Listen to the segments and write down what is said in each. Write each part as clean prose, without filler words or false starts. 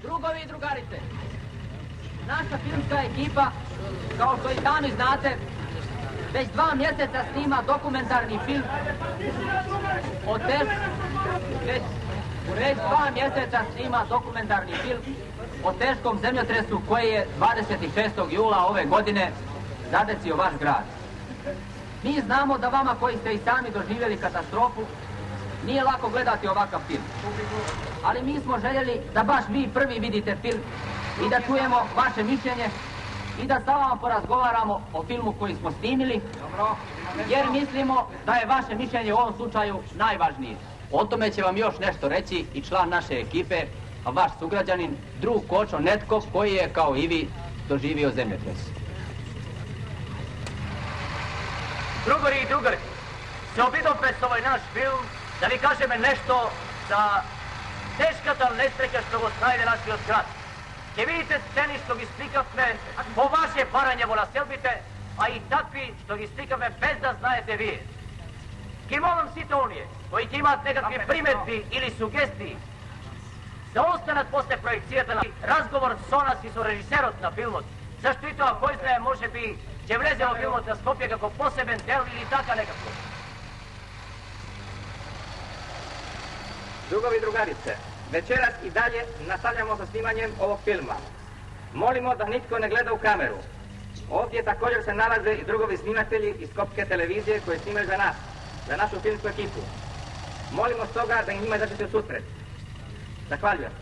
Drugovi i drugarice, naša filmska ekipa, kao što i sami znate, već 2 mjeseca snima dokumentarni film o teškom zemljotresu koji je 26. jula ove godine zadesio vaš grad. Mi znamo da vama koji ste i sami doživjeli katastrofu nije lako gledati ovakav film. Ali mi smo željeli da baš vi prvi vidite film i da čujemo vaše mišljenje i da sa vama porazgovaramo o filmu koji smo snimili, jer mislimo da je vaše mišljenje u ovom slučaju najvažnije. O tome će vam još nešto reći i član naše ekipe, a vaš sugrađanin, drug Kočo Netkov, koji je kao i vi doživio zemljotres. Drugari i drugari, se obidom pred ovaj naš film da vi kažeme nešto za teškata nesreća što go snajde naši od grad. Če vidite sceni što gi slikavme po vaše paranje vo naselbite, a i takvi što gi slikavme bez da znajete vi. Ki molim sitonije, koji će imat nekakve primetbi ili sugestiji, da ostanat posle projekcijata na razgovor s onas i s režiserot na filmot. Zašto i to, ako izdaje, može bi će vlezemo filmot na Skopje kako poseben del ili taka nekako. Drugovi i drugarice, večeras i dalje nastavljamo sa snimanjem ovog filma. Molimo da nitko ne gleda u kameru. Ovdje također se nalaze i drugovi snimatelji iz Skopske televizije koji snimaju za nas, za našu filmsku ekipu. Molimo stoga da im njima izađete u susret. Zahvaljujem.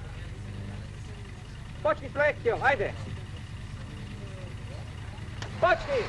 Počni projekcijom, ajde! Počni!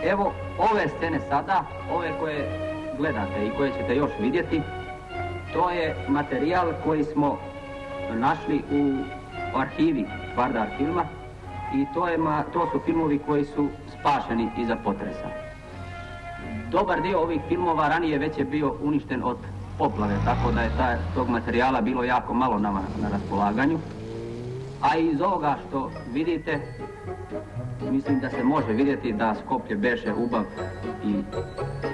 Evo, ove scene sada, ove koje gledate i koje ćete još vidjeti, to je materijal koji smo našli u arhivi Vardar filma i to su filmovi koji su spašeni iza potresa. Dobar dio ovih filmova ranije već je bio uništen od poplave, tako da je tog materijala bilo jako malo nama na raspolaganju. A iz ovoga što vidite, mislim da se može vidjeti da Skoplje beše ubav i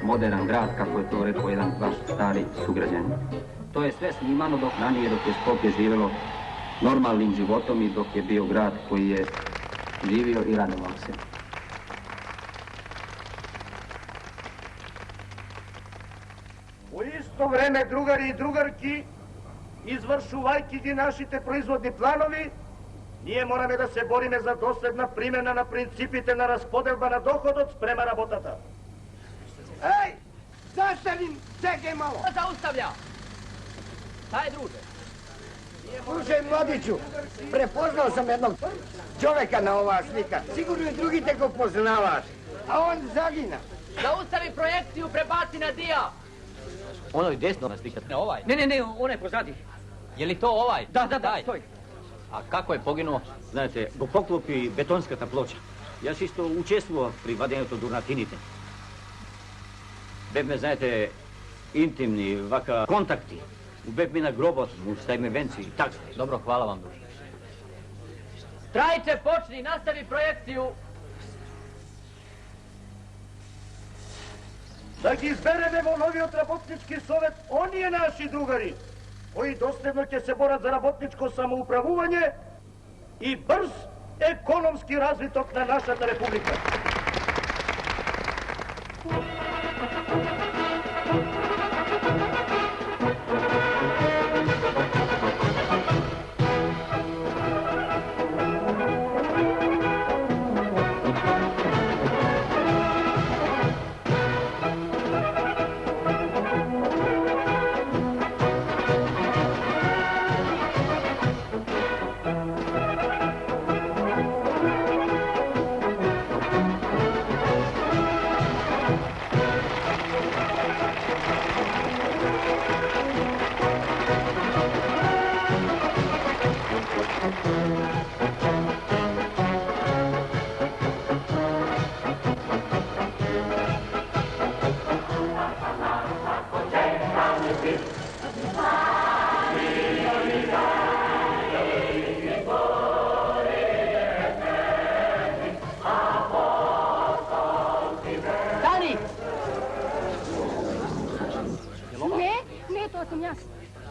modern grad, kako je to rekao jedan vaš stari sugrađanin. To je sve snimano dok je Skopje živjelo normalnim životom i dok je bio grad koji je živio i radovao se. U isto vreme, drugari i drugarki, izvršuvajki gi našite proizvodni planovi, ние morаме да се бориме за доследна примена на принципите на разподелба на доходот спрема работата. Ej, zastavim, čekaj malo. Zaustavlja! Šta je, druže? Slušaj, mladiću, prepoznao sam jednog čoveka na ova slika. Sigurno i drugi te go poznavaš. a on zagina. Zaustavi projekciju, prebaci na dija. Ono je desno na slikat, ne ovaj. Ne, onaj pozadi. Je li to ovaj? Da, stoj. A kako je poginuo? Знаете, го поклопи бетонската плоча. Јас исто учествував при вадењето дурнатините. Бевме, знаете, интимни, вака, контакти. Бевме на гробот, му ставиме венци и така. Dobro, hvala vam, druže. Trajče, počni, nastavi projekciju. Да ги избереме во новиот работнички совет оние наши другари, кои доследно ќе се борат за работничко самоуправување и брз економски развиток на нашата република.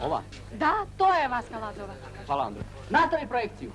Ova? Da, to je Vaska Lazova. Hvala vam, druže. Nastavi projekciju.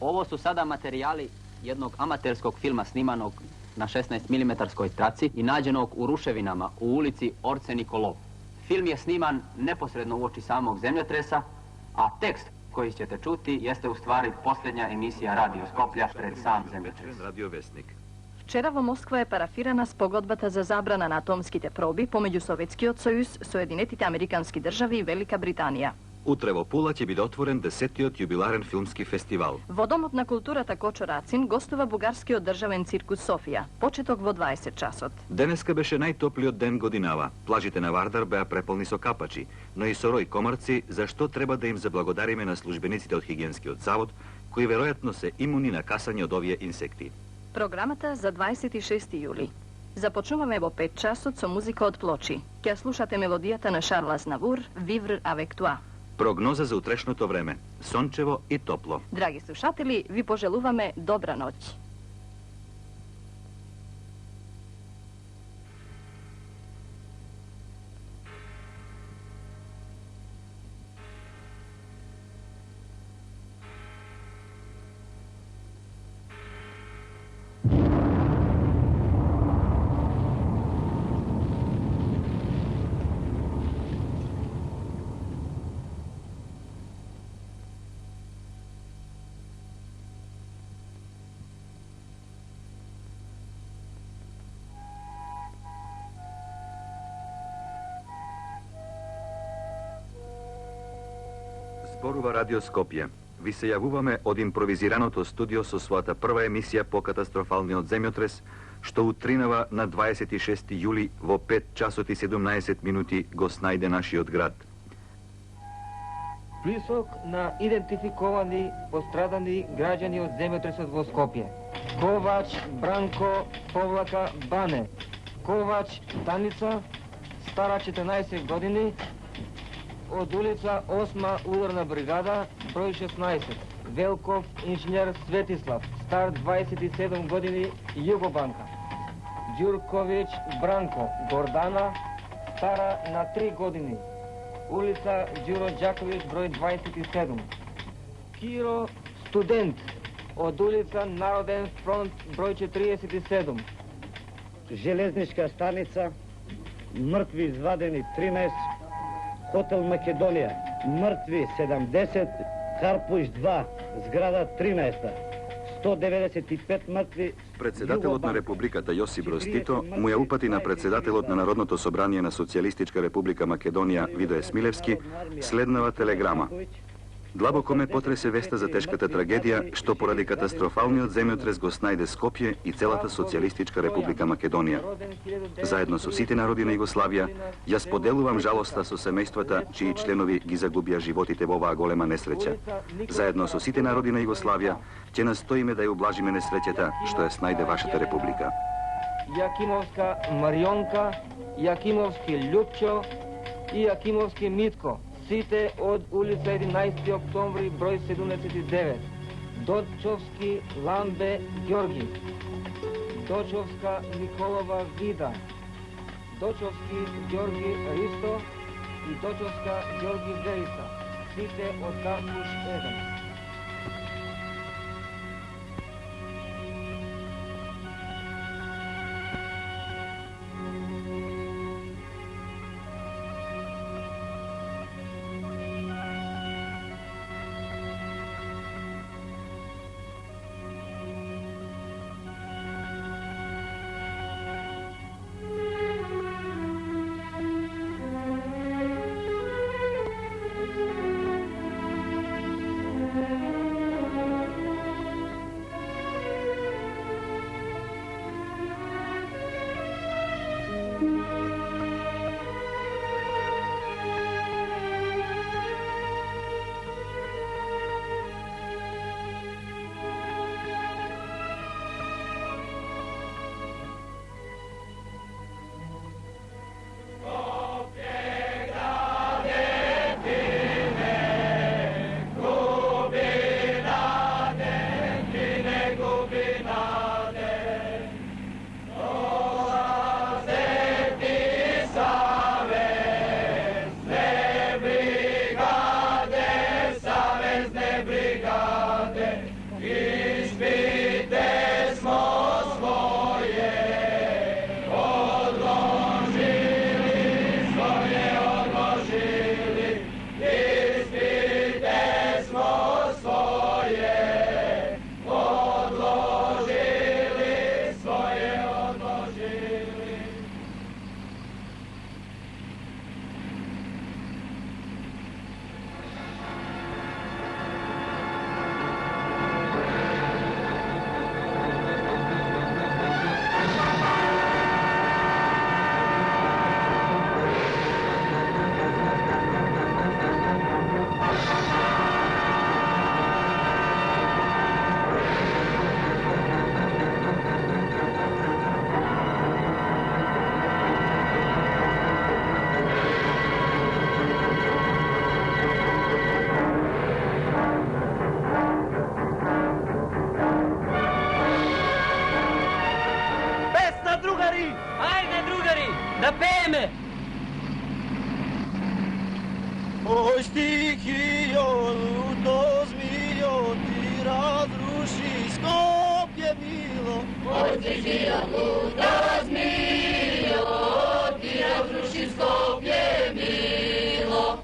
Ovo su sada materijali jednog amaterskog filma snimanog na 16 mm traci i nađenog u ruševinama u ulici Orce Nikolov. Film je sniman neposredno uoči samog zemljotresa, a tekst koji ćete čuti jeste u stvari posljednja emisija Radio Skoplja pred sam zemljotres. Radio Vesnik. Вчера во Москва е парафирана спогодбата за забрана на атомските проби помеѓу Советскиот сојуз, Соединетите американски држави и Велика Британија. Утре во Пула ќе биде отворен 10-тиот јубиларен филмски фестивал. Во Домот на културата Кочо Рацин гостува бугарскиот државен циркус Софија. Почеток во 20 часот. Денеска беше најтоплиот ден годинава. Плажите на Вардар беа преполни со капачи, но и со рој комарци, за што треба да им заблагодариме на службениците од Хигиенскиот завод, кои веројатно се имуни на касање од овие инсекти. Програмата за 26 јули. Започнуваме во 5 часот со музика од Плочи. Ќе слушате мелодијата на Шарл Азнавур, Vivre avec toi. Прогноза за утрешното време. Сончево и топло. Драги слушатели, ви пожелуваме добра ноќ. Зборува Радио Скопје. Ви се јавуваме од импровизираното студио со својата прва емисија по катастрофалниот земјотрес, што утринава на 26. јули во 5 часот и 17 минути го снајде нашиот град. Список на идентификовани пострадани граѓани од земјотресот во Скопје. Ковач Бранко Повлака Бане, Ковач Таница, стара 14 години, од улица 8 ударна бригада, број 16. Велков инженер Светислав, стар 27 години, Југобанка. Ѓурковиќ Бранко Гордана, стара на 3 години, улица Ѓуро Ѓаковиќ, број 27. Киро студент, од улица Народен фронт, број 47. Железничка станица, мртви извадени 13, Хотел Македонија, мртви 70, Карпуш 2, зграда 13, 195 мртви. Председателот на Републиката Јосип Броз Тито му ја упати на председателот на Народното собрание на Социјалистичка Република Македонија Видое Смилевски следнава телеграма. Длабоко ме потресе веста за тешката трагедија што поради катастрофалниот земјотрес го снајде Скопје и целата Социјалистичка Република Македонија. Заедно со сите народи на Југославија, ја споделувам жалоста со семејствата чии членови ги загубија животите во оваа голема несреќа. Заедно со сите народи на Југославија, ќе настоиме да ја ублажиме несреќата што ја снајде вашата република. Јакимовска Марионка, Јакимовски Љупчо и Јакимовски Митко, сите од улица 11 октомври, број 79. Дочовски Ламбе Ѓорги, Дочовска Николова Вида, Дочовски Ѓорги Ристо и Дочовска Ѓорги Верица, сите од Карпуш 1. Oj stihio luto zmijo ti razruši Skopje milo. Oj stihio luto zmijo ti razruši Skopje milo.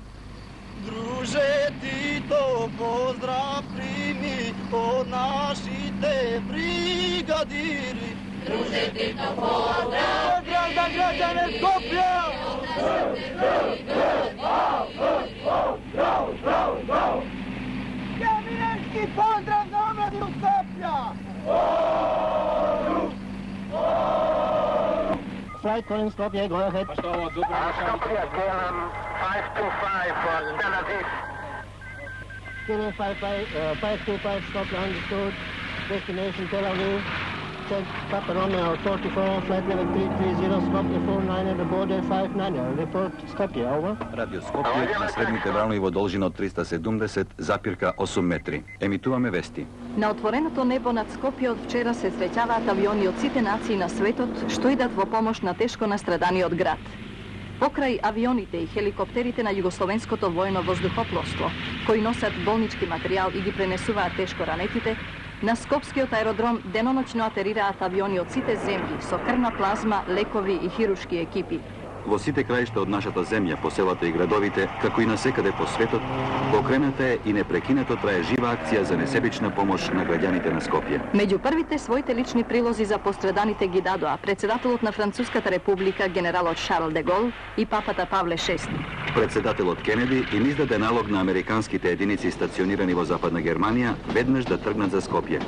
Druže ti to pozdrav primi od našite brigadiri. Druže ti to pozdrav primi za građane Skoplja. Bravo, bravo, bravo, bravo, bravo, bravo. I pozdrav za omladinu Skoplja! Flight calling Skopje, go ahead. Skopje, KLM 525 for Tel Aviv. KLM 525 Skopje understood. Destination Tel Aviv. Check Papa Romeo 44, flight level 330, Skopje 49 at the border 59. Report Skopje, over. Radio Skopje na srednjите врановиво должина од 370, запирка 8 метри. Емитуваме вести. На отвореното небо над Скопје од вчера се среќаваат авиони од сите нации на светот, што идат во помош на тешко настраданиот град. Покрај авионите и хеликоптерите на Југословенското војно воздухопловство, кои носат болнички материјал и ги пренесуваат тешко ранетите, на Скопскиот аеродром деноноќно атерираат авиони од сите земји со крвна плазма, лекови и хируршки екипи. Во сите краишта од нашата земја, по селата и градовите, како и насекаде по светот, покрената е и непрекинато трае жива акција за несебична помош на граѓаните на Скопје. Меѓу првите своите лични прилози за постраданите ги дадоа председателот на Француската република генералот Шарл де Гол и папата Павле VI. Председателот Кенеди им издаде налог на американските единици стационирани во Западна Германија веднаш да тргнат за Скопје.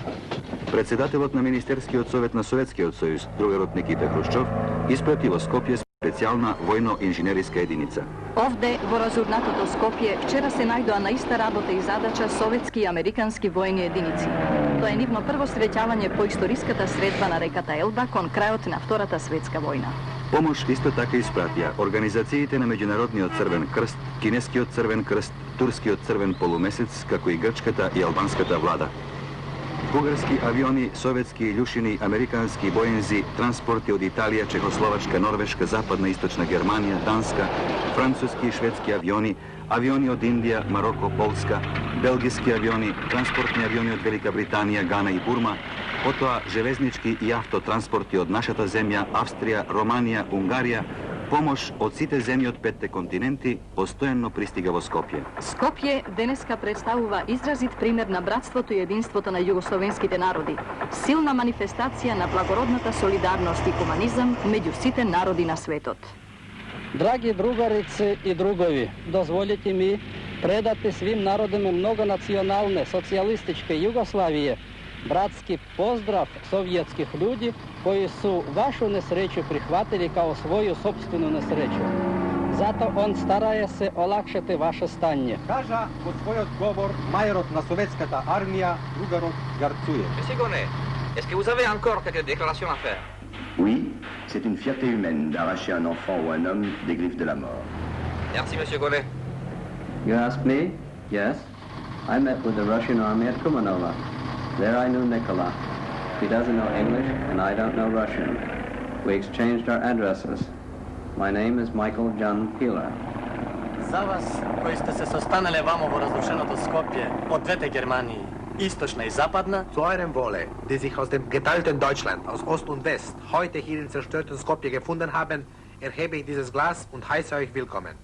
Председателот на Министерскиот совет на Советскиот сојуз, другарот Никита Хрушчов, испрати во Скопје специјална војно-инженериска единица. Овде, во разурнатото Скопје, вчера се најдоа на иста работа и задача советски и американски војни единици. Тоа е нивно прво среќавање по историската средба на реката Елба кон крајот на Втората светска војна. Помош исто така испратија организациите на Меѓународниот црвен крст, Кинескиот црвен крст, Турскиот црвен полумесец, како и грчката и албанската влада. Бугарски авиони, советски илјушини, американски боензи, транспорти од Италија, Чехословачка, Норвешка, Западна и Источна Германија, Данска, француски и шведски авиони, авиони од Индија, Мароко, Полска, белгиски авиони, транспортни авиони од Велика Британија, Гана и Бурма, потоа железнички и автотранспорти од нашата земја, Австрија, Романија, Унгарија, помош од сите земји од 5 континенти постојано пристига во Скопје. Скопје денеска представува изразит пример на братството и единството на југословенските народи. Силна манифестација на благородната солидарност и хуманизам меѓу сите народи на светот. Драги другарици и другови, дозволите ми предати свим народima многонационалне социјалистичке Југославије братски поздрав совјетских људи кои су вашу несреќу прихватили као своју собствenu несреќу. Зато он старае се олакшати ваше стање. Кажа во својот говор мајорот на советската армија, другарот Гарцуев. Monsieur Gonnet, est-ce que vous avez encore quelques déclarations à faire? Oui, c'est une fierté humaine d'arracher un enfant ou un homme des griffes de la mort. Merci, Monsieur Gonnet. You ask me? Yes. I met with the Russian army at Kumanova. There I knew Nikola. He doesn't know English, and I don't know Russian. We exchanged our addresses. My name is Michael John Peeler. За вас, кои сте се состанале вамо во разрушеното Скопје од двете Германии, Источна и Западна. Zu eurem Wohle, die sich aus dem geteilten Deutschland, aus Ost und West, heute hier im zerstörten Skopje gefunden haben, erhebe ich dieses Glas und heiße euch willkommen.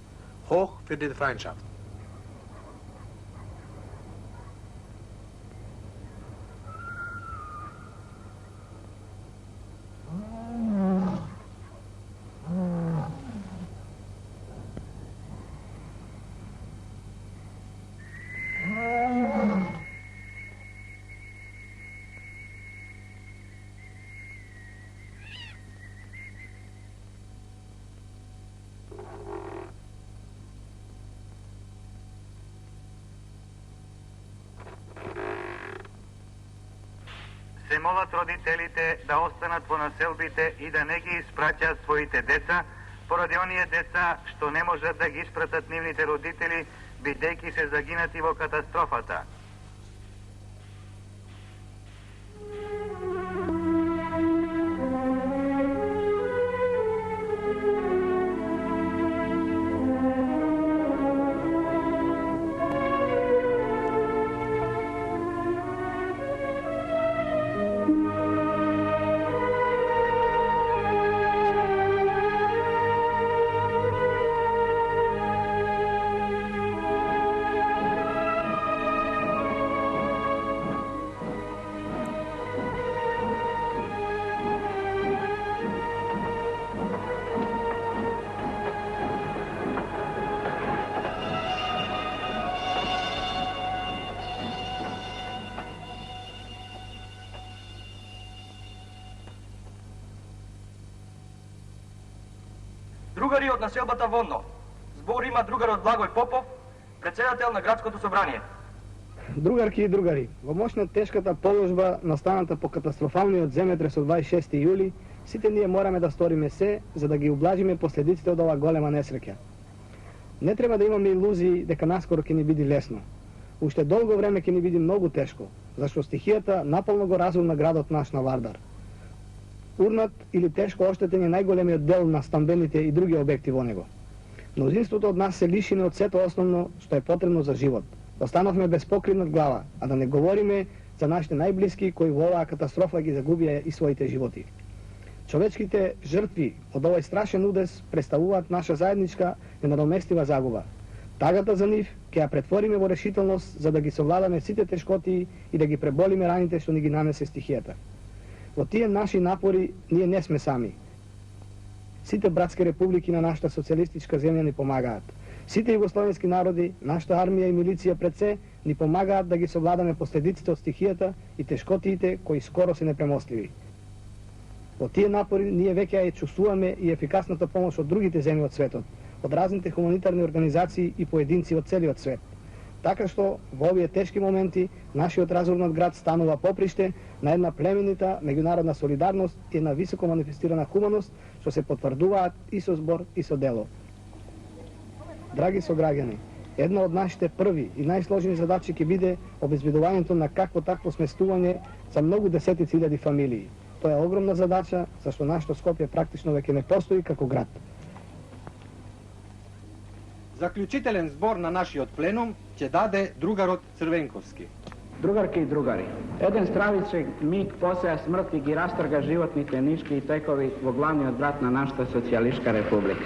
Hoch für die Freundschaft. Се молат родителите да останат во населбите и да не ги испраќаат своите деца, поради оние деца што не можат да ги испратат нивните родители, бидејќи се загинати во катастрофата. Другари од населбата Вонно, збор има другарот Благој Попов, председател на градското собрание. Другарки и другари, во моќ на тешката положба настаната по катастрофалниот земетрес од 26 јули, сите ние мораме да сториме се за да ги ублажиме последиците од оваа голема несреќа. Не треба да имаме илузии дека наскоро ќе ни биде лесно. Уште долго време ќе ни биде многу тешко, зашто стихијата наполно го разумна градот наш на Вардар. Урнат или тешко оштетен е најголемиот дел на стамбените и други обекти во него. Мнозинството од нас се лишени од сето основно што е потребно за живот. Останавме без покрив над глава, а да не говориме за нашите најблиски кои во оваа катастрофа ги загубија и своите животи. Човечките жртви од овој страшен удес представуваат наша заедничка ненадоместива загуба. Тагата за нив ќе ја претвориме во решителност за да ги совладаме сите тешкоти и да ги преболиме раните што ни ги нанесе стихијата. Во тие наши напори ние не сме сами. Сите братски републики на нашата социјалистичка земја ни помагаат. Сите југословенски народи, нашата армија и милиција пред се, ни помагаат да ги совладаме последиците од стихијата и тешкотиите кои скоро се непремостливи. Во тие напори ние веќе ја чувствуваме и ефикасната помош од другите земји од светот, од разните хуманитарни организации и поединци од целиот свет. Така што во овие тешки моменти нашиот разурнат град станува поприште на една племенита меѓународна солидарност и една високо манифестирана хуманост што се потврдуваат и со збор и со дело. Драги сограѓани, една од нашите први и најсложни задачи ќе биде обезбедувањето на какво такво сместување за многу десетици илјади фамилии. Тоа е огромна задача, зашто нашето Скопје практично веќе не постои како град. Заклучителен збор на нашиот пленум ќе даде другарот Црвенковски. Другарки и другари, еден стравичен миг посеја смрт и ги растрга животните нишки и текови во главниот град на нашата социјалишка република.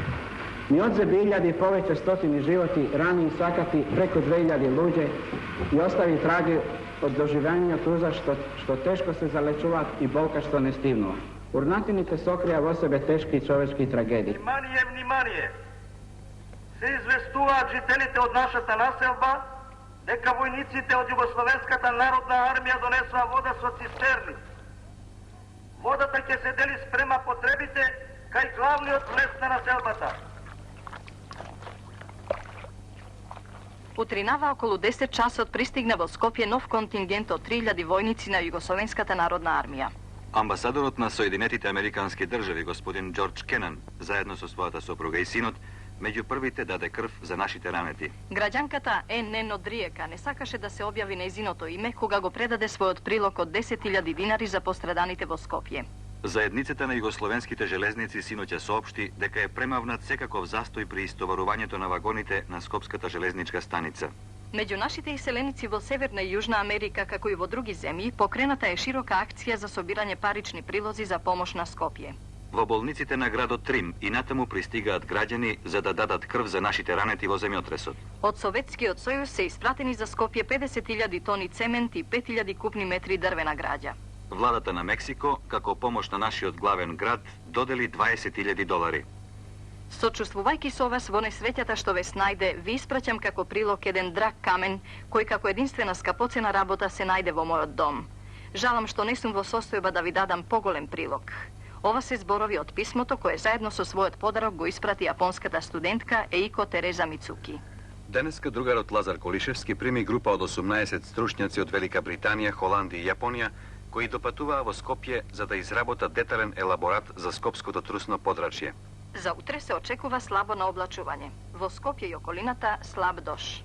Ни одзеби илјади и повеќе стотини животи, рани и сакати преку 2000 луѓе и остави траги од доживеањето уза што тешко се залечуваат и болка што не стивнува. Урнатините сокрија во себе тешки човечки трагедии. Внимание, внимание! Се известуваат жителите од нашата населба дека војниците од Југословенската народна армија донесува вода со цистерни. Водата ќе се дели спрема потребите кај главниот влез на населбата. Утринава околу 10 часот пристигна во Скопје нов контингент од 3000 војници на Југословенската народна армија. Амбасадорот на Соединетите Американски држави, господин Џорџ Кенан, заедно со својата сопруга и синот, меѓу првите даде крв за нашите ранети. Граѓанката Нено Дриека не сакаше да се објави нејзиното име кога го предаде својот прилог од 10.000 динари за постраданите во Скопје. Заедницата на југословенските железници синоќа соопшти дека е премавнат секаков застој при истоварувањето на вагоните на Скопската железничка станица. Меѓу нашите иселеници во Северна и Јужна Америка, како и во други земји, покрената е широка акција за собирање парични прилози за помош на Скопје. Во болниците на градот Трим и натаму пристигаат граѓани за да дадат крв за нашите ранети во земјотресот. Од Советскиот сојуз се испратени за Скопје 50.000 тони цемент и 5.000 купни метри дрвена граѓа. Владата на Мексико, како помош на нашиот главен град, додели $20.000. Сочувствувајќи со вас во несреќата што ве снајде, ви испраќам како прилог еден драг камен, кој како единствена скапоцена работа се најде во мојот дом. Жалам што не сум во состојба да ви дадам поголем прилог. Ова се зборови од писмото кое заедно со својот подарок го испрати јапонската студентка Еико Тереза Мицуки. Денеска другарот Лазар Колишевски прими група од 18 стручњаци од Велика Британија, Холандија и Јапонија, кои допатуваа во Скопје за да изработат детален елаборат за скопското трусно подрачје. За утре се очекува слабо наоблачување. Во Скопје и околината слаб дош.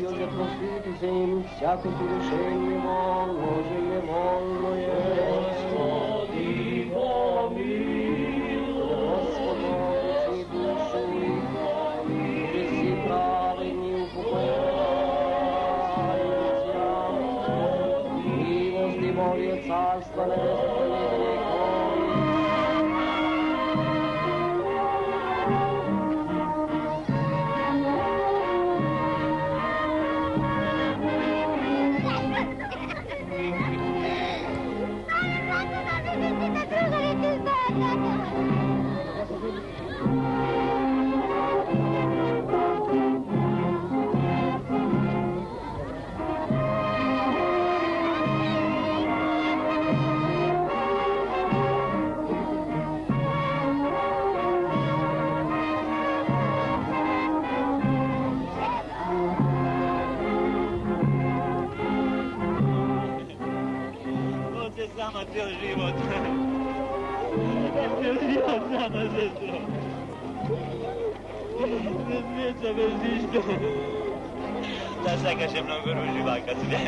Jože prosviti zem, всяко ти решение волно, že je volno je. Господи, помилуй. Господи, душу и помилуй. Си праведни упокояйся. Милости Божие царство небесное далеко. Sama cijel život. Cijel život sama, sestro. Ne smije se bez ništa. Da čekaš je mnogo ruživa kad sve.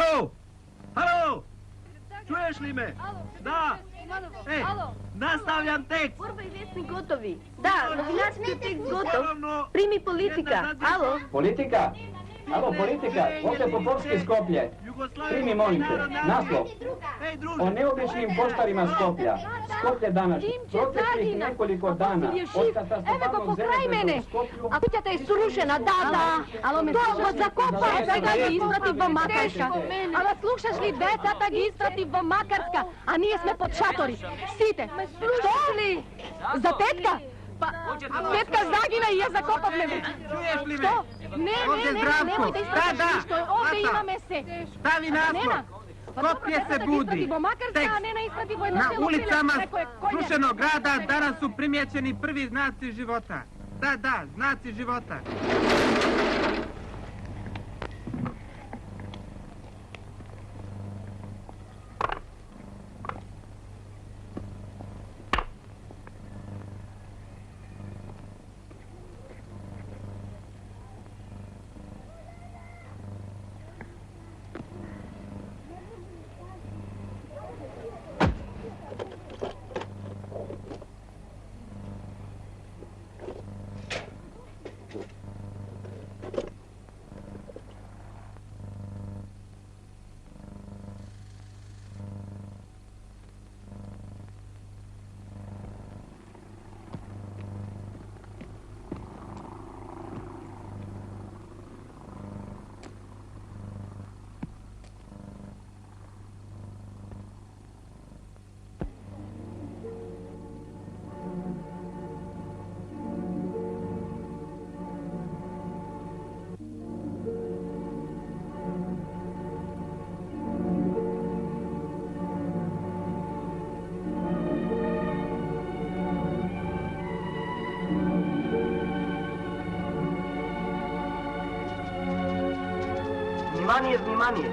Halo? Halo? Čuješ li me? Da. Ej, nastavljam tekst. Borba i vjesnik gotovi. Da, novinarski tekst gotov. Primi politika. Alo? Politika? Alo, politika, ovdje Popovski Skoplje. Primi, molim te, naslov. O neobičnim poštarima Skoplja. Skoplje današnje. Proteklih nekoliko dana od katastrofalnog zemljotresa u Skoplju... A kuća je srušena, da. Alo me slušaš? Zakopa, da gi isprati vo Makarska. Alo, slušaš li deca, da gi isprati vo Makarska, a nije sme pod šatori. Site, što li? Za tetka? Pa, tetka zagina i ja zakopam me. Čuješ li me? Što? Ne, nemojte isprati ništo, ovdje imame se. Stavi naslov. Skoplje se budi. Tekst. Na ulicama srušenog grada danas su primijećeni prvi znaci života. Da, znaci života. Внимание!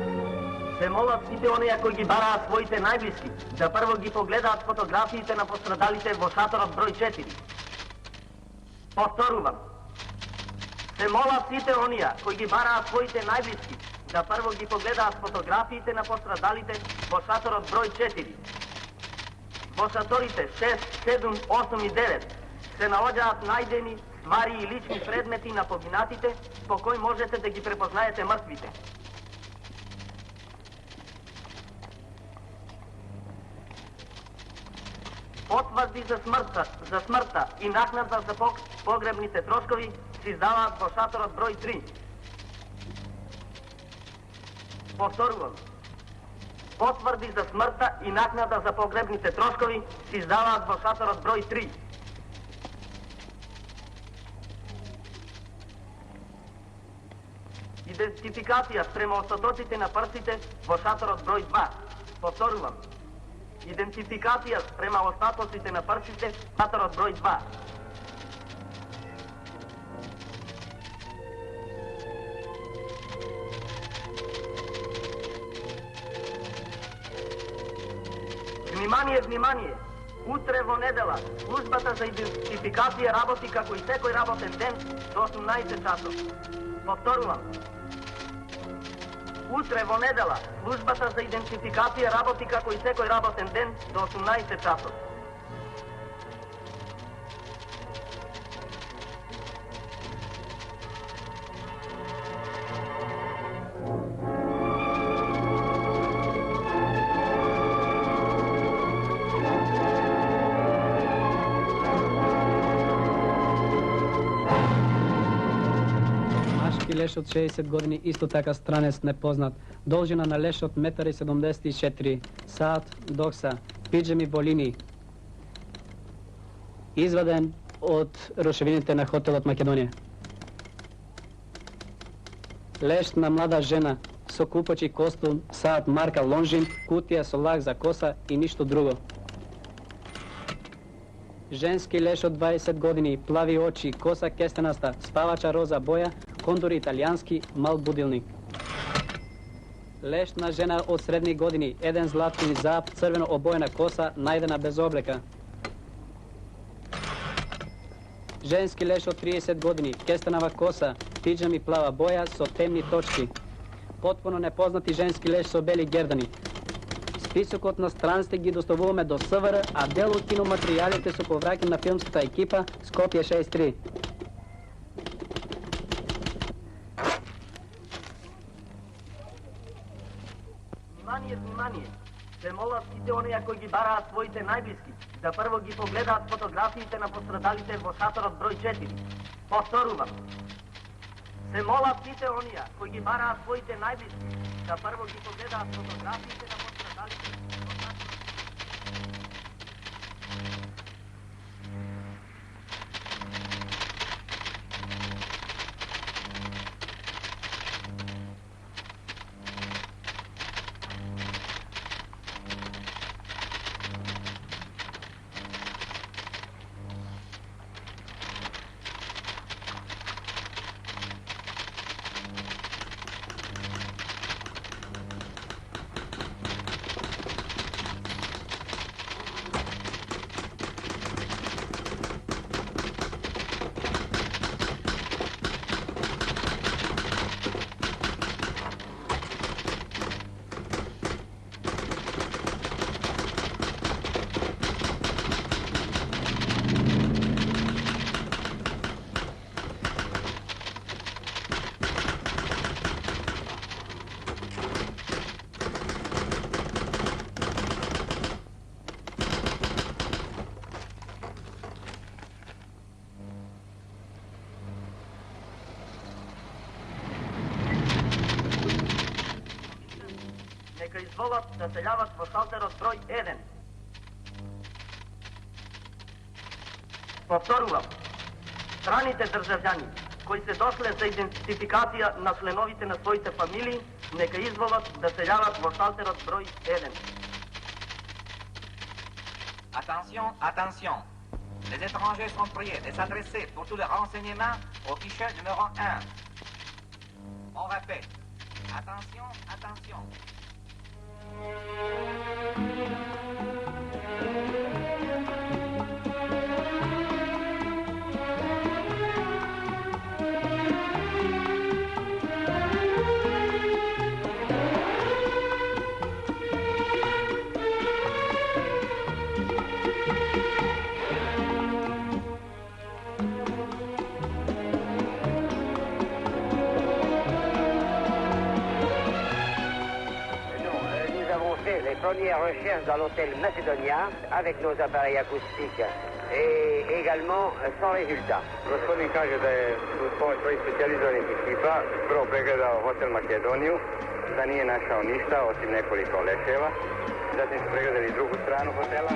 Се молат сите оние кои ги бараат своите најблиски да прво ги погледаат фотографиите на пострадалите во шаторот број 4. Повторувам. Се молат сите оние кои ги бараат своите најблиски да прво ги погледаат фотографиите на пострадалите во шаторот број 4. Во шаторите 6, 7, 8 и 9 се наоѓаат најдени ствари и лични предмети на погинатите по кои можете да ги препознаете мртвите. Потврди за смртта и накнада за погребните трошкови се издаваат во шаторот број 3. Повторувам. Потврди за смртта и накнада за погребните трошкови се издаваат во шаторот број 3. Идентификација спрема остатоците на прстите во шаторот број 2. Повторувам. Идентификација спрема остатоците на прстите во шаторот број 2. Внимание! Утре во недела службата за идентификација работи како и секој работен ден до 18 часов. Повторувам. Утре во недела службата за идентификација работи како и секој работен ден до 18 часов. Леш от 60 години, исто така странец непознат. Должина на леш от 1,74 м, саат, докса, пиджами болини. Изваден от рушевините на хотелот Македонија. Леш на млада жена со купачи костюм, саат марка Лонжин, кутија со лак за коса и ништо друго. Женски леш од 20 години, плави очи, коса кестенаста, спавача роза боја, кондор италијански, мал будилник. Леш на жена од средни години, еден златни зап, црвено обоена коса, најдена без облека. Женски леш од 30 години, кестенава коса, пиджами плава боја со темни точки. Potpuno nepoznati ženski leš со бели гердани. Списокот на страниците ги доставуваме до СВР, а дел од киноматеријалите се повраќа на филмската екипа Скопје 63. Внимание! Се молат сите оние кои ги бараат своите најблиски да прво ги погледаат фотографиите на пострадалите во шаторот број 4. Повторувам. Се молат сите оние кои ги бараат своите најблиски да прво ги погледаат фотографиите на пострадалите во шаторот. Нека изволат да селјават во шалтерот број 1. Повторувам, страните државјани кои се дошле за идентификација на членовите на своите фамилии, нека изволат да селјават во шалтерот број 1. Attention, attention. Les étrangers sont priés de s'adresser pour tous les renseignements au guichet numéro 1. On répète. Attention, attention. Les premières recherches dans l'hôtel Macedonia avec nos appareils acoustiques et également sans résultat. Gospodin kaže da je uz pomoć svojih specijalizovanih ekipa prvo pregledao hotel Makedoniju, da nije našao ništa osim nekoliko leševa. Zatim su pregledali drugu stranu hotela.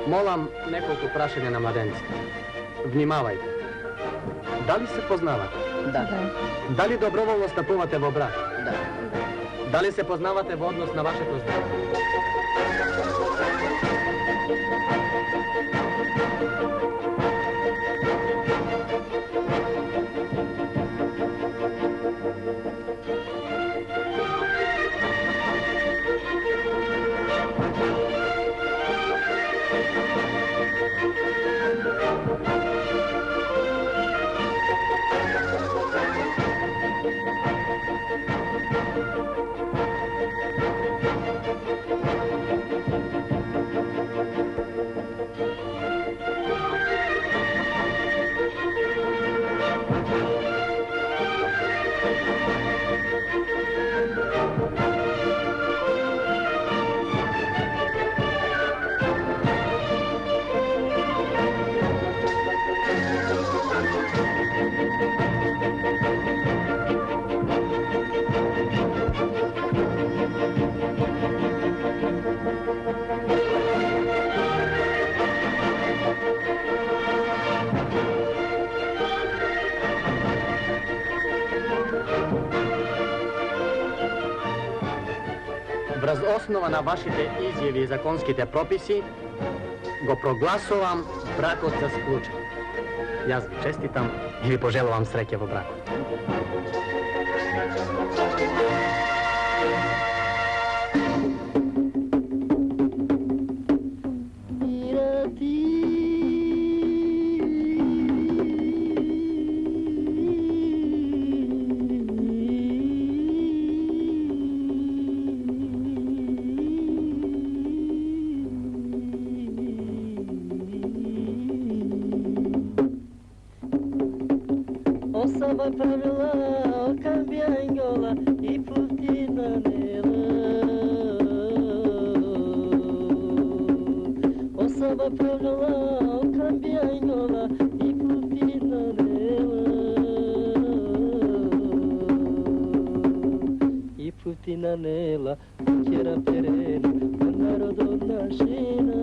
Molam nekoliko prašenja na mladenca. Vnimavajte. Da li se poznavate? Da. Da li dobrovoljno stapuvate v brak? Da. Da li se poznavate v odnos na vaše poznanje? Враз основа на вашите изјави и законските прописи, го прогласувам бракот за склучен. Јас ви честитам и ви пожелувам среќа во бракот. Osaba pravila cambiangola i putina nela. Osaba pravila cambiangola i putina nela. I putina nela, kjera perena, narodu našina.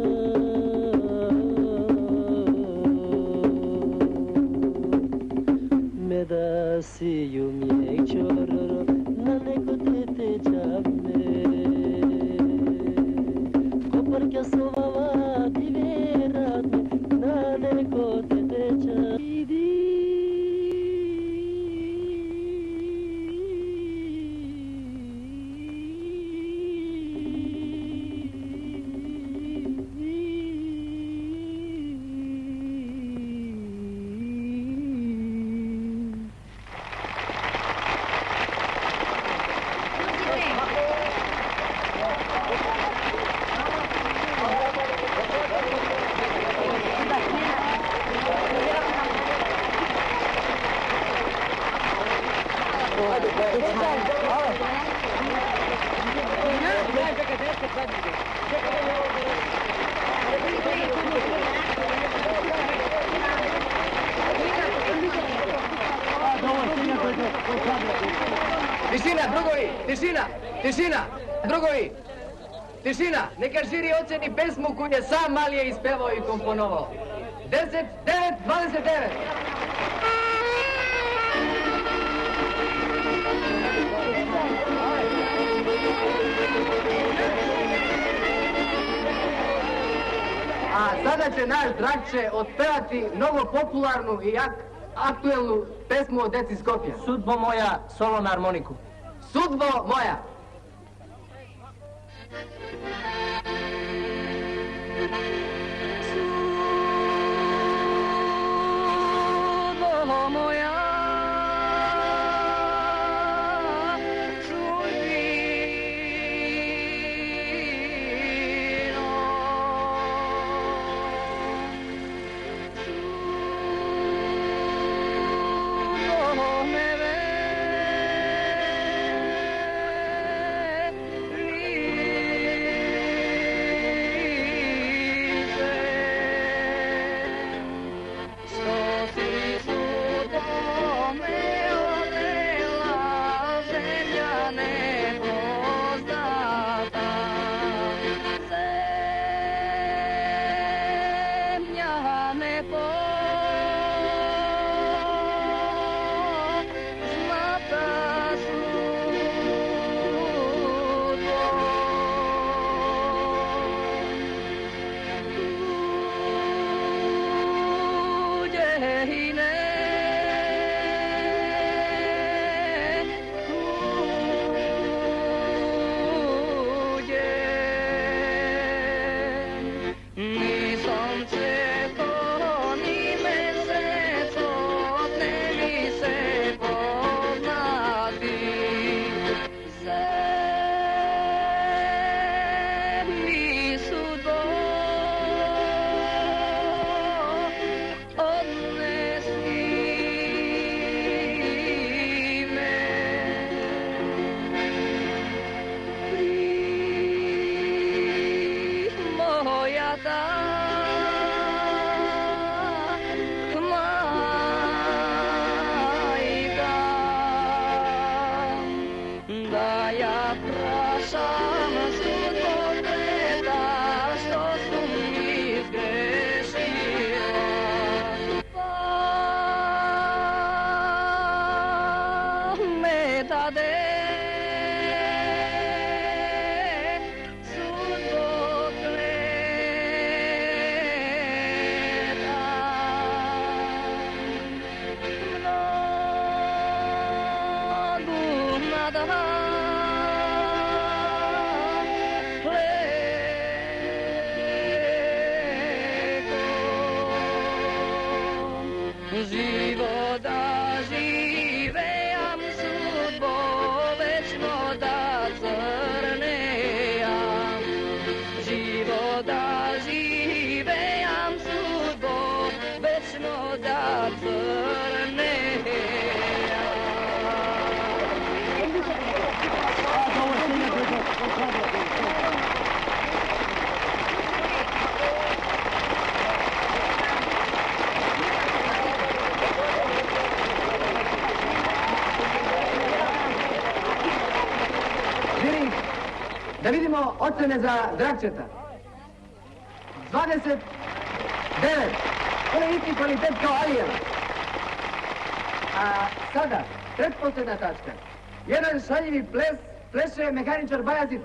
Da si umijek čororo na neko tete čame Koparka sovala ti vjeratne na neko tete čame Tišina, drugovi! Tišina! Tišina! Drugovi! Tišina! Neka žiri oceni pesmu koju je sam Malije ispevao i komponovao. 10, 9, 29! A sada će naš Dragče otpevati mnogo popularnu i aktuelnu pesmu o deci Skopja. Sudbo moja, solo na harmoniku. Sudbo moja! Sudbo moja, Da vidimo ocene za Dragčeta. 29. To je isti kvalitet kao Alijeva. A sada, pretposljedna tačka. Jedan šaljivi ples pleše mehaničar Bajazid.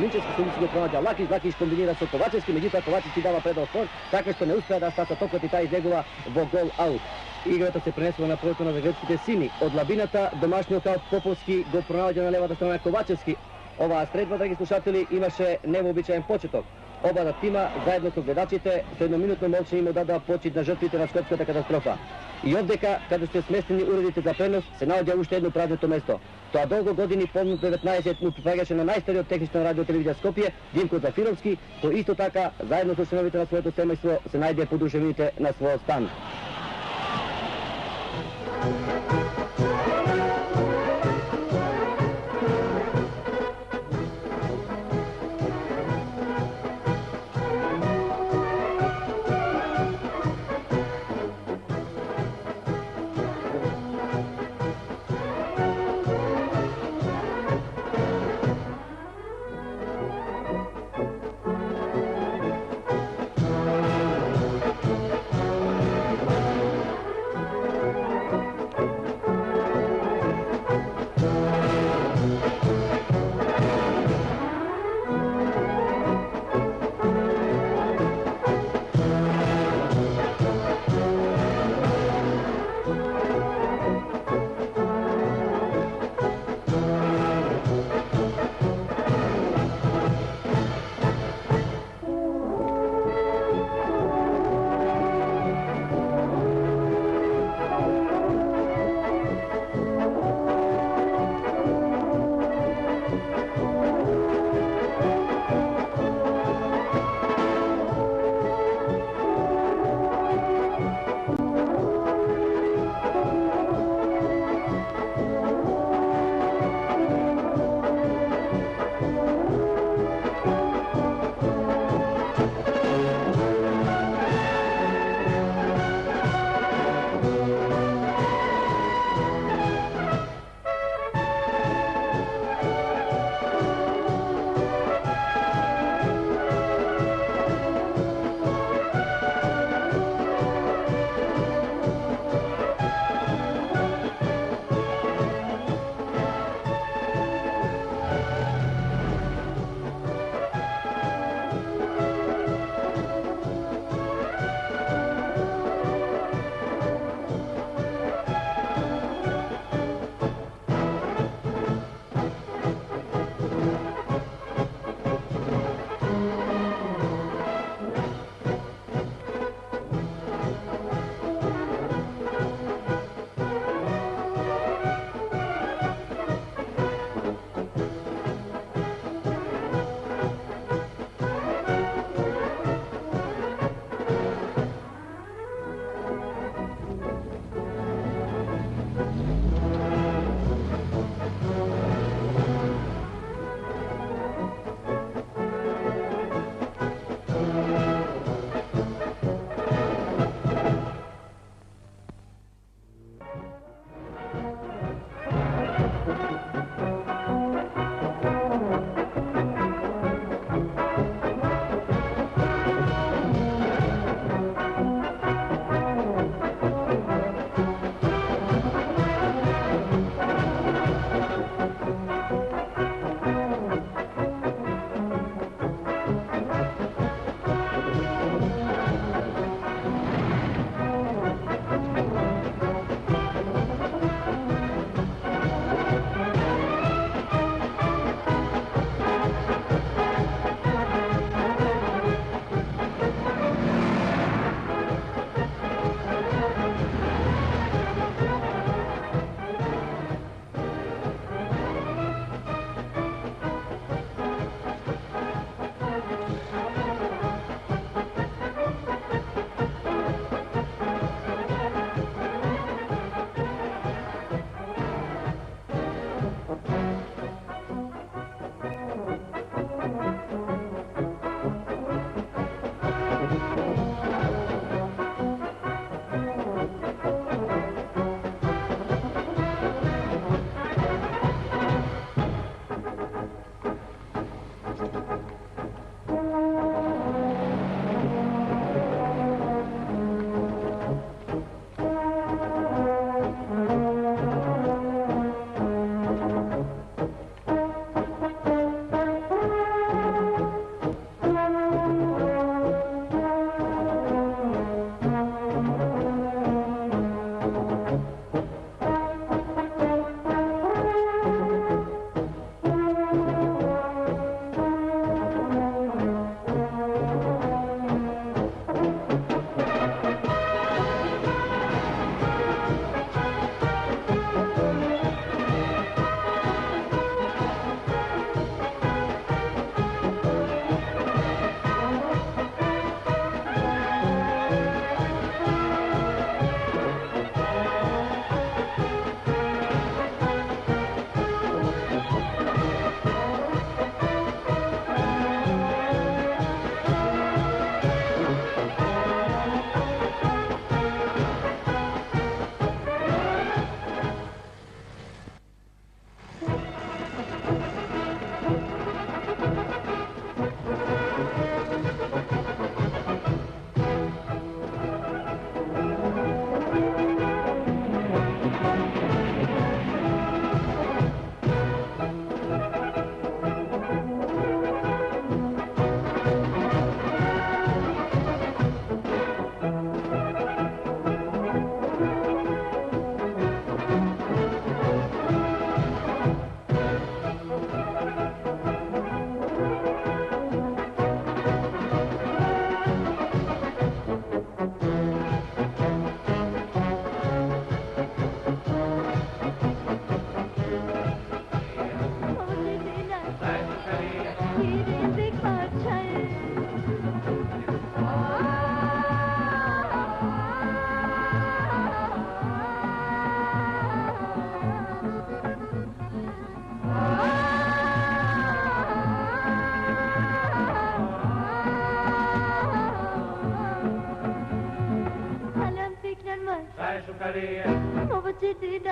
Linčevski sudici ga pronađa Lakić, Lakić kombinira sa Kovačevskim, međutim Kovačevski dava predao sport, tako što ne uspije da Stasa Tokoti taj iz njegova vo gol out. Igrata se prenesla na prostor na Zagrebski Tesini. Od Labinata domašnjo kao Popovski go pronađa na levata strana Kovačevski. Ova stredba, dragi slušatelji, imaše neobičajen početok. Oba tima zajedno su gledačite, s jednominutnom molčenjem odada počet na žrtvite na skopskата katastrofa. I ovdeka, kada ste smesteni uredite za prenos, se nalađa ušte jedno prazneto mesto. To a dolgo godini pomnut 19 mu pripagaše na najstarijoj tehnična radio televizija Skopje, Dimko Zafirovski, to isto taka, zajedno su šenovite na svoje semejstvo, se najde poduševite na svoj stan.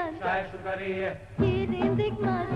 Deutschland. Sei Sugarie. Jeden Weg mal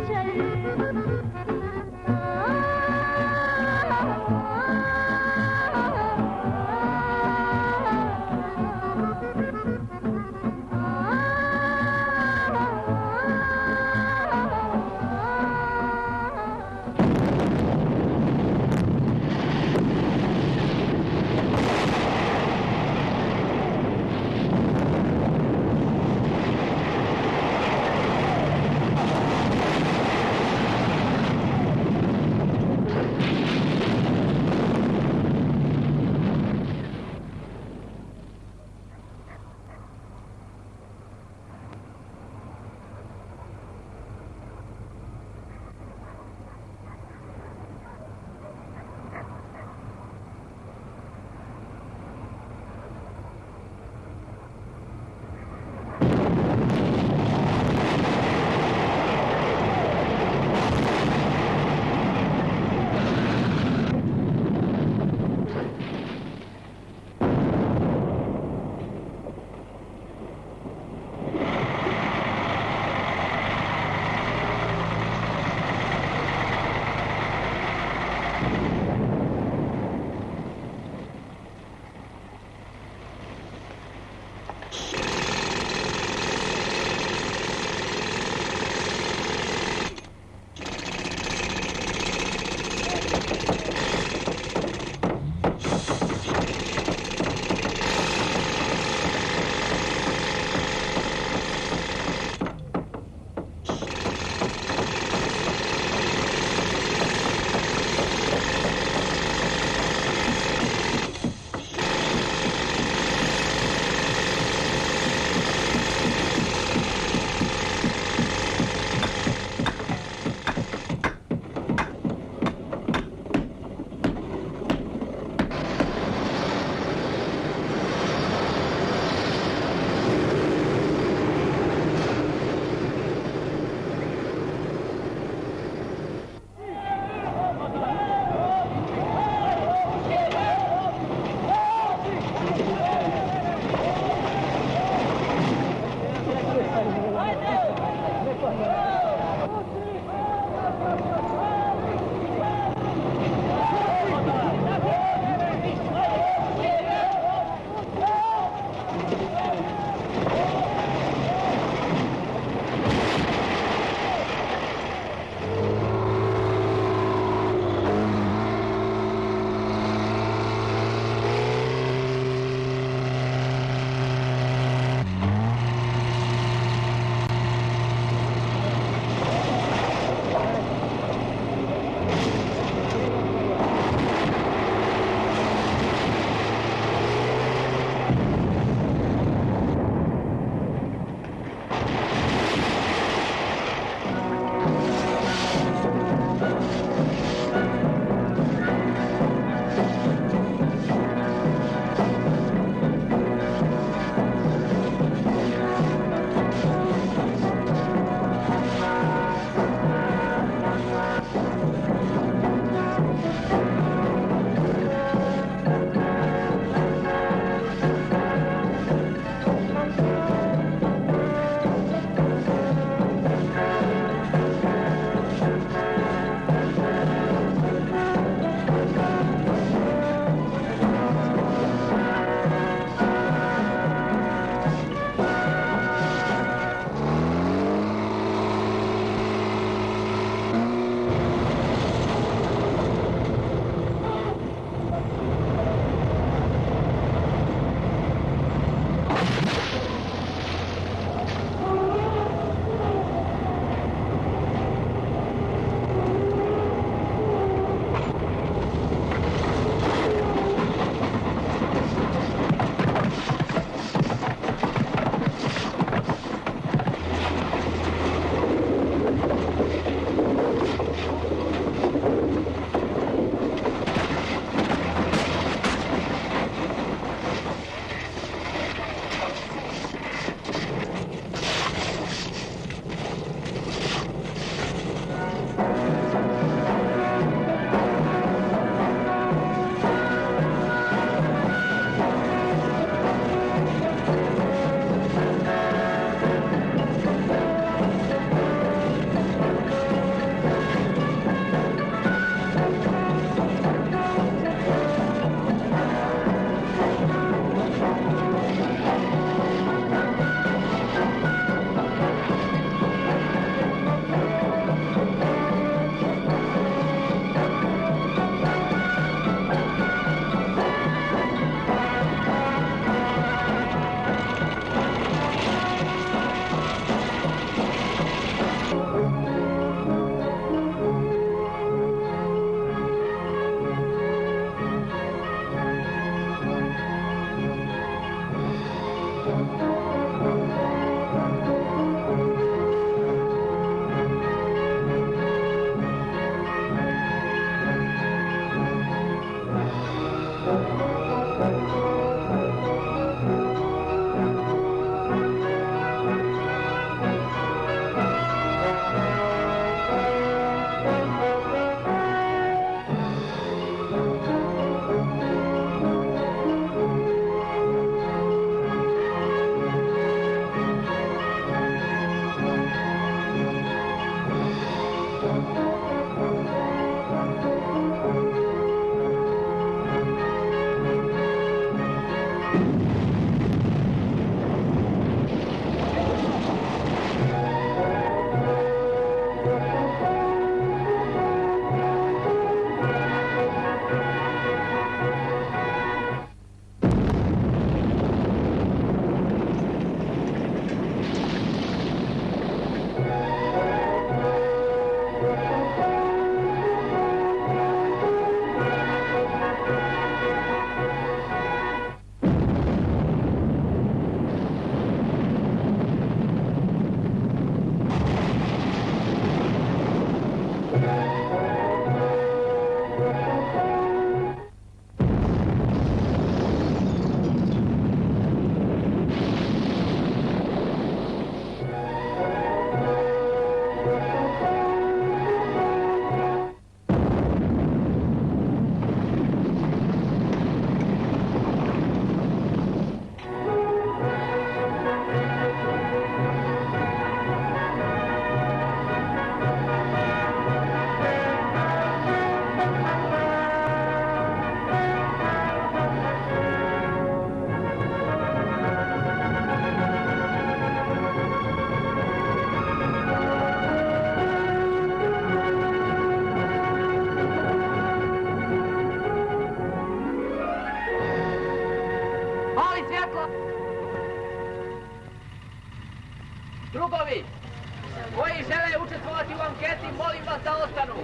da ostanu.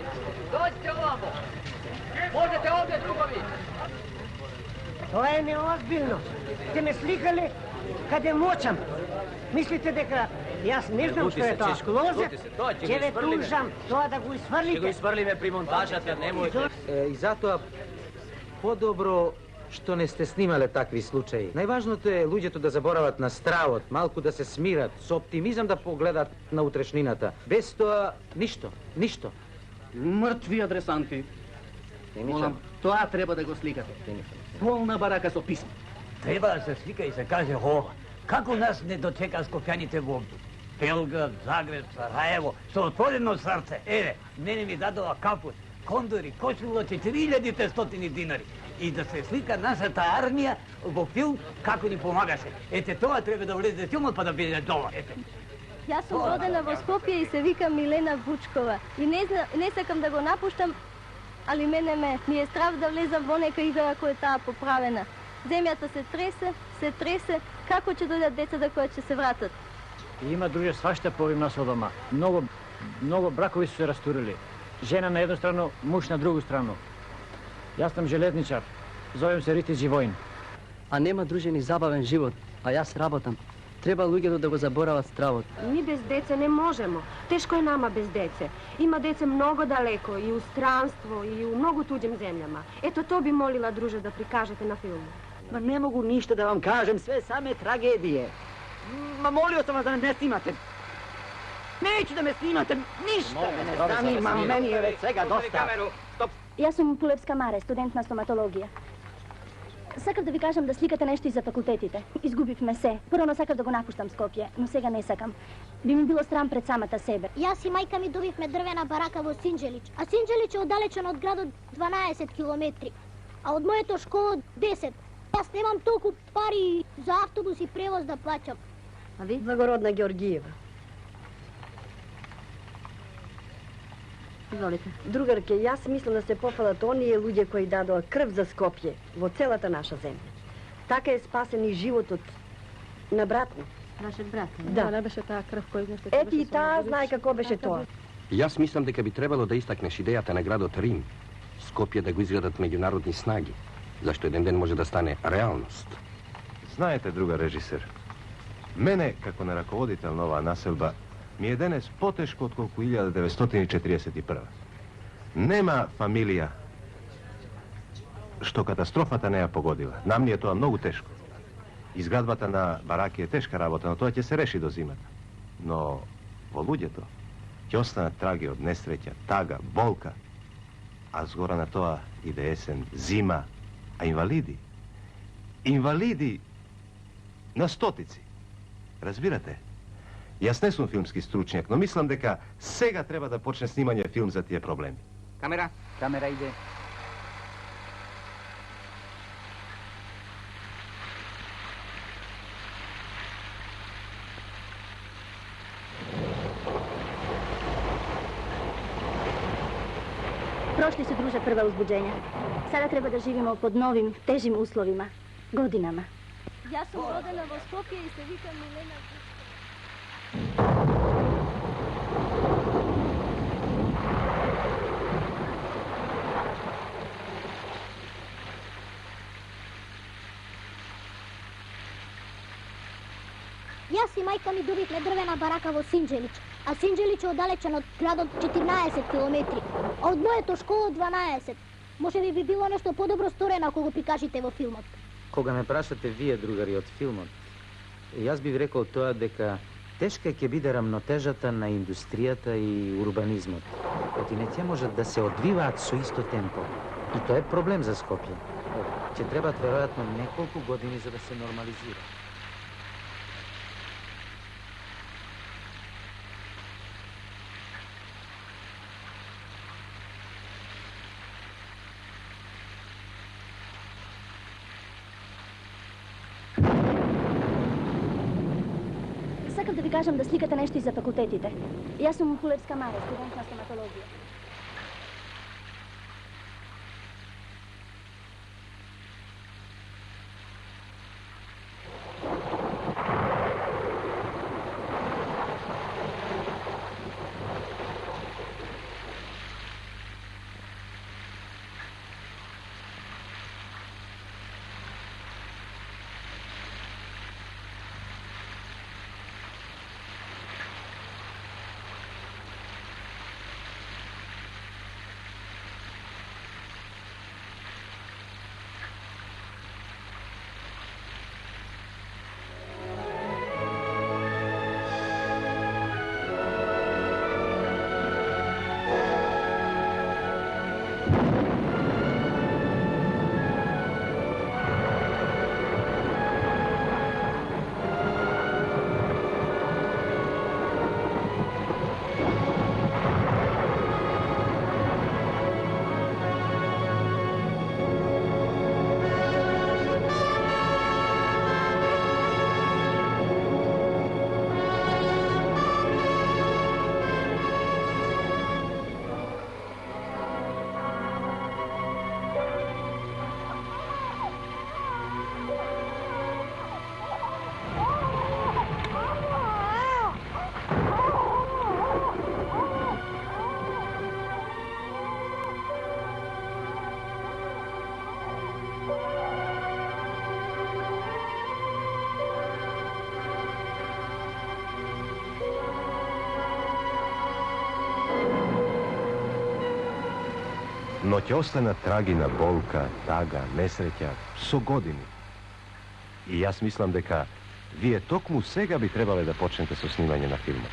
Dođite ovamo. Možete ovdje, drugovi. To je neozbiljno. Ste me slikali kad je moćam. Mislite дека јас не знам што е тоа клозет, ќе ве тужам тоа да го isврлите. Ќе го isврлиме при монтажата, немојте. И затоа подобро што не сте снимале такви случаи. Најважното е луѓето да заборават на стравот, малку да се смират, со оптимизам да погледат на утрешнината. Без тоа ништо, ништо. Мртви адресанти. Молам, тоа треба да го сликате. Полна барака со писма. Треба да се слика и се каже ова. Како нас не дочека скопјаните во Белград, Загреб, Сараево, со отворено срце. Еве, мене ми дадова капут, кондори, кошуло 4500 динари. И да се слика нашата армија во филм како ни помагаше. Ете, тоа треба да влезе филмот па да биде дома. Ете. Јас сум родена во Скопје и се викам Милена Вучкова. И не сакам да го напуштам, али мене ми е страв да влезам во нека игра која е таа поправена. Земјата се тресе, како ќе дојдат децата кои ќе се вратат? Има друже свашта по овим нас дома. Многу бракови се растурили. Жена на една страна, муж на другу страна. Јас сум железничар. Зовем се Рити Живоин. А нема друже ни забавен живот, а јас работам. Треба луѓето да го заборават стравот. Ни без деце не можемо. Тешко е нама без деце. Има деце многу далеко и у странство и у многу туѓим земјама. Ето то би молила друже да прикажете на филму. Ма не могу ништо да вам кажем, све саме трагедije. Ма молио sam vas da ne snimate. Neću da me snimate, ništa me ne zanima, meni je već svega dosta. Јас сум Пулевска Маре, студент на стоматологија. Сакав да ви кажам да сликате нешто и за факултетите. Изгубивме се. Прво сакав да го напуштам Скопје, но сега не сакам. Би ми било срам пред самата себе. Јас и мајка ми добивме дрвена барака во Синџелич, а Синџелич е оддалечен од градот 12 километри, а од моето школа 10. Јас немам толку пари за автобус и превоз да плаќам. А ви? Благородна Георгиева. Изволите. Другарке, јас мислам да се пофалат оние луѓе кои дадоа крв за Скопје во целата наша земја. Така е спасен и животот на брат ми. Вашиот брат? Да. Не беше таа крв кој нешто. Ети и таа знае како беше тоа. Јас мислам дека би требало да истакнеш идејата на градот Рим, Скопје да го изградат меѓународни снаги, зашто еден ден може да стане реалност. Знаете, друга режисер, мене, како на раководител на оваа населба, ми е денес потешко отколку 1941. Нема фамилија што катастрофата не ја погодила. Нам ни е тоа многу тешко. Изградбата на бараки е тешка работа, но тоа ќе се реши до зимата. Но во луѓето ќе останат траги од несреќа, тага, болка, а згора на тоа иде есен, зима, а инвалиди на стотици. Разбирате? Јас не сум филмски стручњак, но мислам дека сега треба да почне снимање филм за тие проблеми. Камера иде. Прошли се, друже, прва узбуđenja. Sada treba da živimo pod novim, težim uslovima, godinama. Јас сум родена во Скопје и се викам Милена Вучкова. Јас и мајка ми добивме дрвена барака во Синџелич, а Синџелич е оддалечен од градот 14 километри, а од моето школа 12. Може би било нешто подобро сторено ако го прикажете во филмот. Кога ме прашате вие, другари, од филмот, јас би рекол тоа дека тешка ќе биде рамнотежата на индустријата и урбанизмот. Оти не ќе можат да се одвиваат со исто темпо. И тоа е проблем за Скопје. Ќе требаат веројатно неколку години за да се нормализира. Сакав да ви кажам да сликате нешто и за факултетите. Јас сум Пулевска Маре, студент на стоматологија. no će ostane tragina, bolka, taga, nesreća, so godini. I ja smislam deka vi je tokmu svega bi trebali da počnete sa snimanjem na filmu.